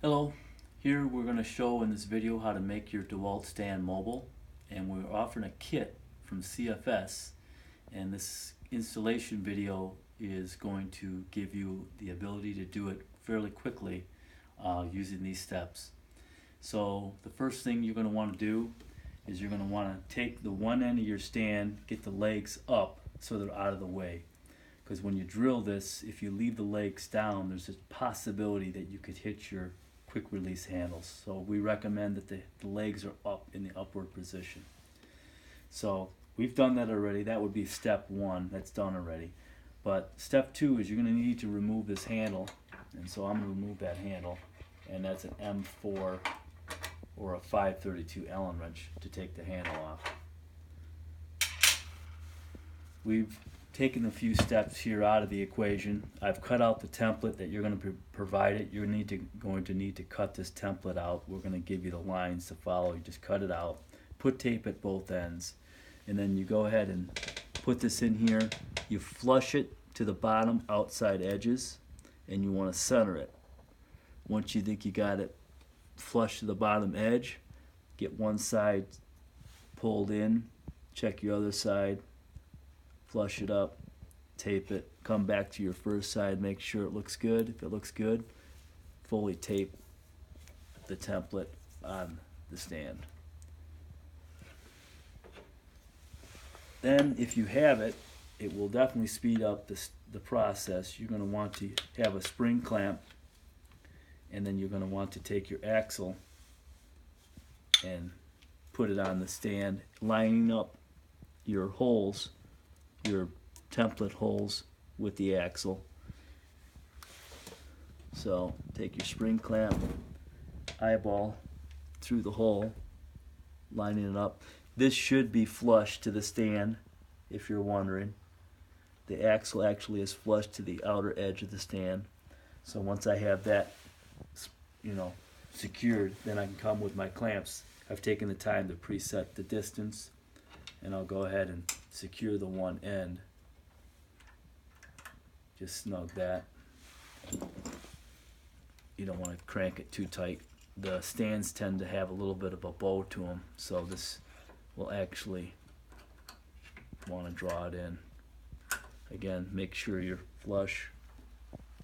Hello, here we're going to show in this video how to make your DeWalt stand mobile, and we're offering a kit from CFS, and this installation video is going to give you the ability to do it fairly quickly using these steps. So the first thing you're going to want to do is you're going to want to take the one end of your stand, get the legs up so they're out of the way. Because when you drill this, if you leave the legs down, there's a possibility that you could hit your quick release handles. So we recommend that the legs are up in the upward position. So we've done that already. That would be step one. That's done already. But step two is you're going to need to remove this handle. And so I'm going to remove that handle. And that's an M4 or a 532 Allen wrench to take the handle off. We've taken a few steps here out of the equation. I've cut out the template that you're going to provide it. You're going to need to cut this template out. We're going to give you the lines to follow. You just cut it out, put tape at both ends, and then you go ahead and put this in here. You flush it to the bottom outside edges, and you want to center it. Once you think you got it flush to the bottom edge, get one side pulled in, check your other side, flush it up, tape it, come back to your first side, make sure it looks good. If it looks good, fully tape the template on the stand. Then if you have it, it will definitely speed up the process. You're going to want to have a spring clamp, and then you're going to want to take your axle and put it on the stand, lining up your holes, your template holes with the axle. So take your spring clamp, eyeball through the hole, lining it up. This should be flush to the stand, if you're wondering. The axle actually is flush to the outer edge of the stand. So once I have that, secured, then I can come with my clamps. I've taken the time to preset the distance, and I'll go ahead and secure the one end. Just snug that. You don't want to crank it too tight. The stands tend to have a little bit of a bow to them, so this will actually want to draw it in. Again, make sure you're flush,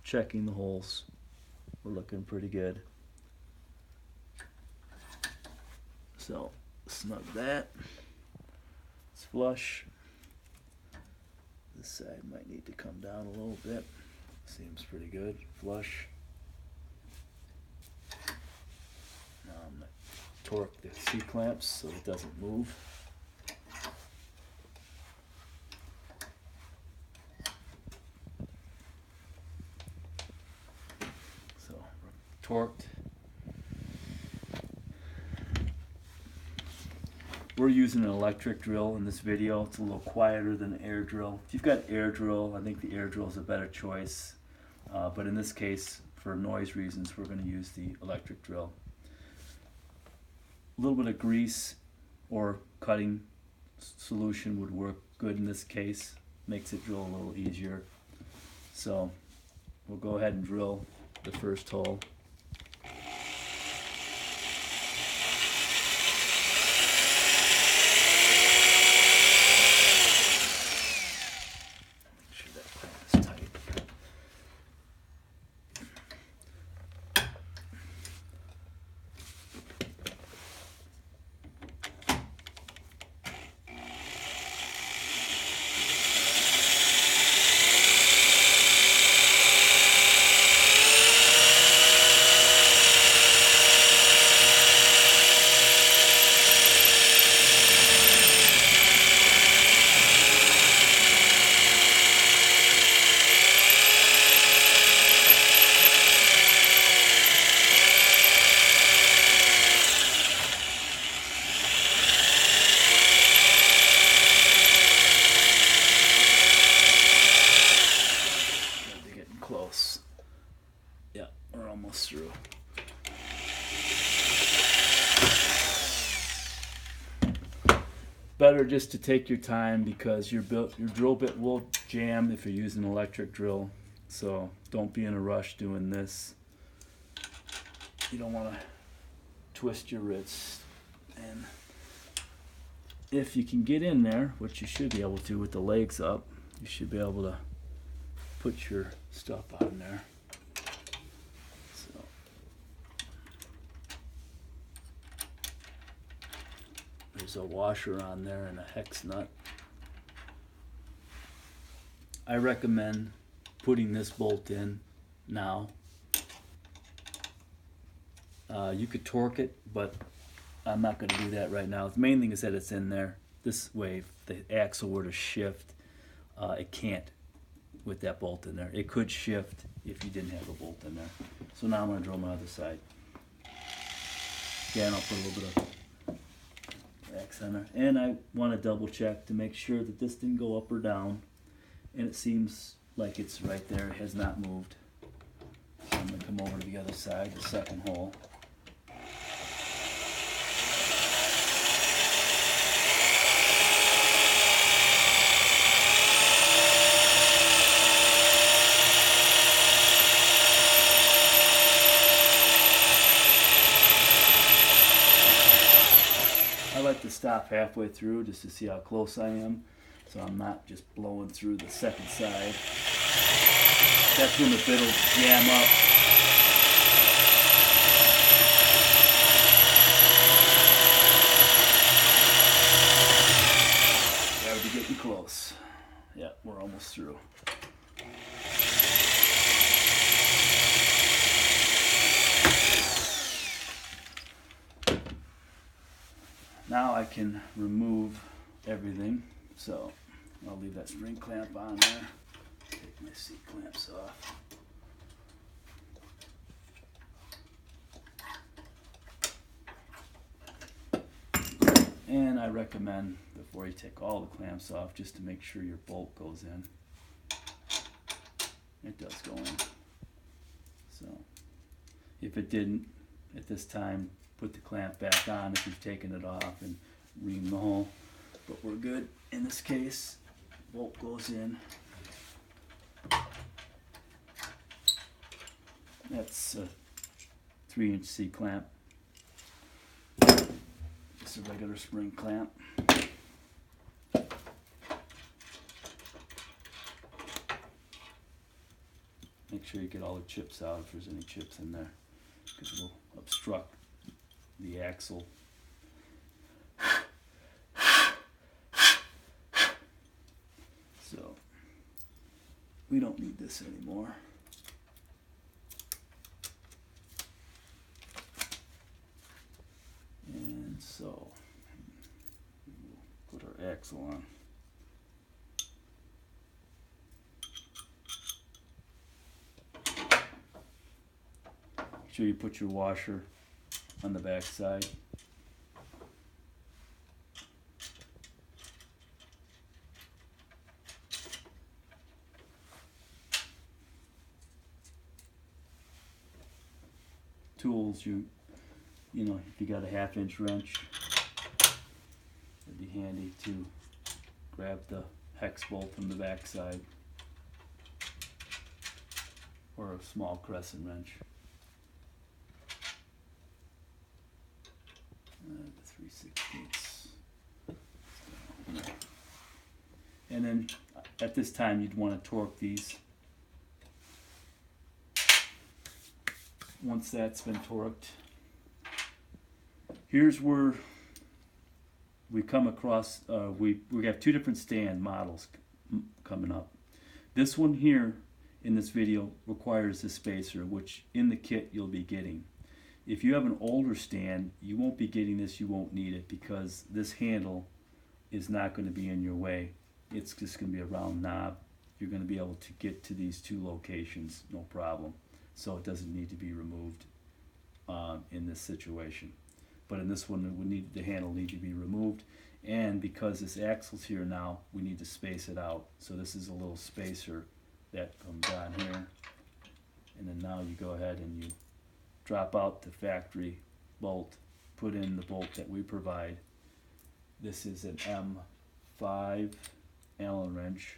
checking the holes. We're looking pretty good. So snug that. It's flush. This side might need to come down a little bit. Seems pretty good. Flush. Now I'm going to torque the C-clamps so it doesn't move. So torqued. We're using an electric drill in this video. It's a little quieter than an air drill. If you've got air drill, I think the air drill is a better choice. But in this case, for noise reasons, we're going to use the electric drill. A little bit of grease or cutting solution would work good in this case. Makes it drill a little easier. So we'll go ahead and drill the first hole. Close. Yeah, we're almost through. Better just to take your time because your drill bit will jam if you're using an electric drill. So don't be in a rush doing this. you don't want to twist your wrist. And if you can get in there, which you should be able to with the legs up, you should be able to put your stuff on there. So there's a washer on there and a hex nut. I recommend putting this bolt in now. You could torque it, but I'm not going to do that right now. The main thing is that it's in there. This way, if the axle were to shift, it can't with that bolt in there. It could shift if you didn't have a bolt in there. So now I'm going to drill my other side. Again, I'll put a little bit of wax on there. And I want to double check to make sure that this didn't go up or down. And it seems like it's right there. It has not moved. So I'm going to come over to the other side, the second hole. I like to stop halfway through just to see how close I am, so I'm not just blowing through the second side. That's when the bit will jam up. Gotta be getting close. Yeah, we're almost through. Now I can remove everything, so I'll leave that spring clamp on there. Take my seat clamps off. And I recommend, before you take all the clamps off, just to make sure your bolt goes in. It does go in. So if it didn't, at this time, put the clamp back on if you've taken it off and ream the hole. But we're good in this case. Bolt goes in. That's a 3-inch C-clamp. Just a regular spring clamp. Make sure you get all the chips out if there's any chips in there, because it'll obstruct the axle. So we don't need this anymore. And so we'll put our axle on. Make sure you put your washer on the back side. Tools, you know, if you got a 1/2-inch wrench, it'd be handy to grab the hex bolt from the back side, or a small crescent wrench. The 3/16. And then at this time you'd want to torque these. Once that's been torqued, here's where we come across, we have two different stand models coming up. This one here in this video requires a spacer, which in the kit you'll be getting. If you have an older stand, you won't be getting this, you won't need it, because this handle is not going to be in your way. It's just going to be a round knob. You're going to be able to get to these two locations, no problem. So it doesn't need to be removed in this situation. But in this one, the handle needs to be removed. And because this axle's here now, we need to space it out. So this is a little spacer that comes on here. And then now you go ahead and you drop out the factory bolt, put in the bolt that we provide. This is an M5 Allen wrench.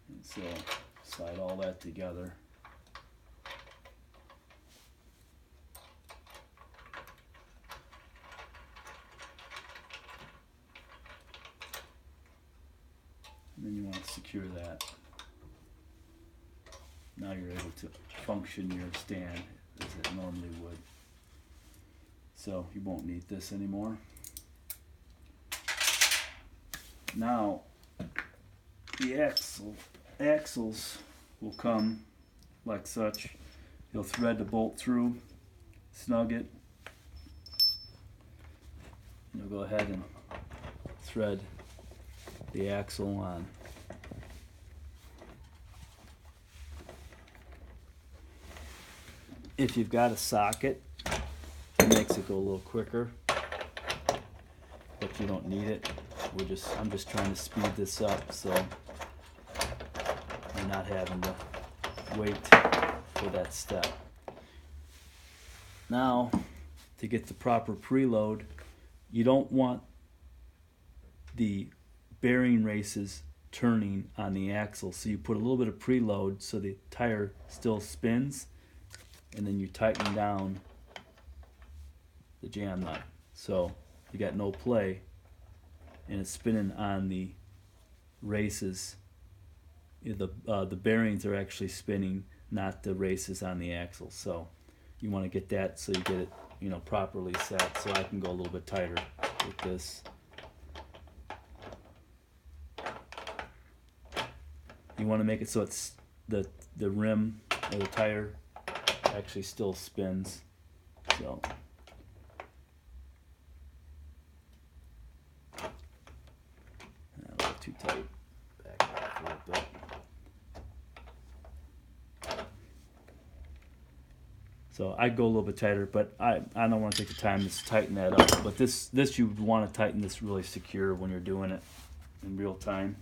And so slide all that together. And then you want to secure that. Now you're able to function your stand as it normally would. So you won't need this anymore. Now the axles will come like such. You'll thread the bolt through, snug it. You'll go ahead and thread the axle on. If you've got a socket, it makes it go a little quicker, but you don't need it. I'm just trying to speed this up so you're not having to wait for that step. Now, to get the proper preload, you don't want the bearing races turning on the axle, so you put a little bit of preload so the tire still spins, and then you tighten down the jam nut. So you got no play, and it's spinning on the races. The bearings are actually spinning, not the races on the axle. So you want to get that so you get it, properly set. So I can go a little bit tighter with this. You want to make it so it's the rim or the tire actually still spins. So a little too tight. Back off a little bit. So I'd go a little bit tighter, but I don't want to take the time to tighten that up. But this you would want to tighten this really secure when you're doing it in real time.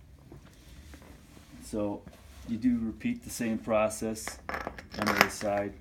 So you do repeat the same process on the other side.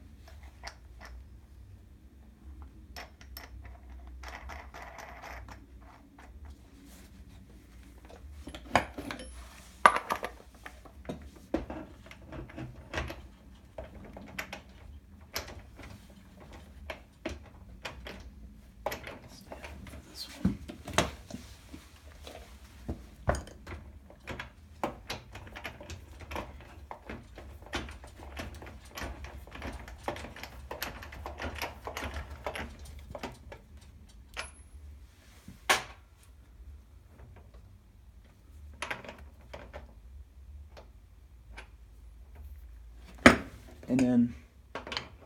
And then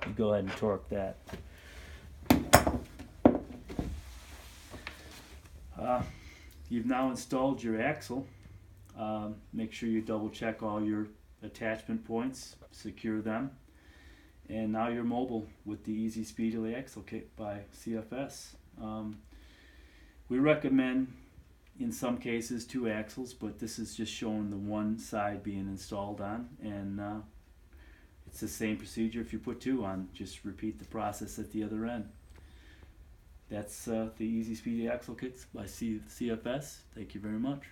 you go ahead and torque that. You've now installed your axle. Make sure you double check all your attachment points, secure them, and now you're mobile with the Easy Speedy Axle Kit by CFS. We recommend in some cases 2 axles, but this is just showing the one side being installed on, and it's the same procedure if you put 2 on. Just repeat the process at the other end. That's the Easy Speedy Axle Kits by CFS. Thank you very much.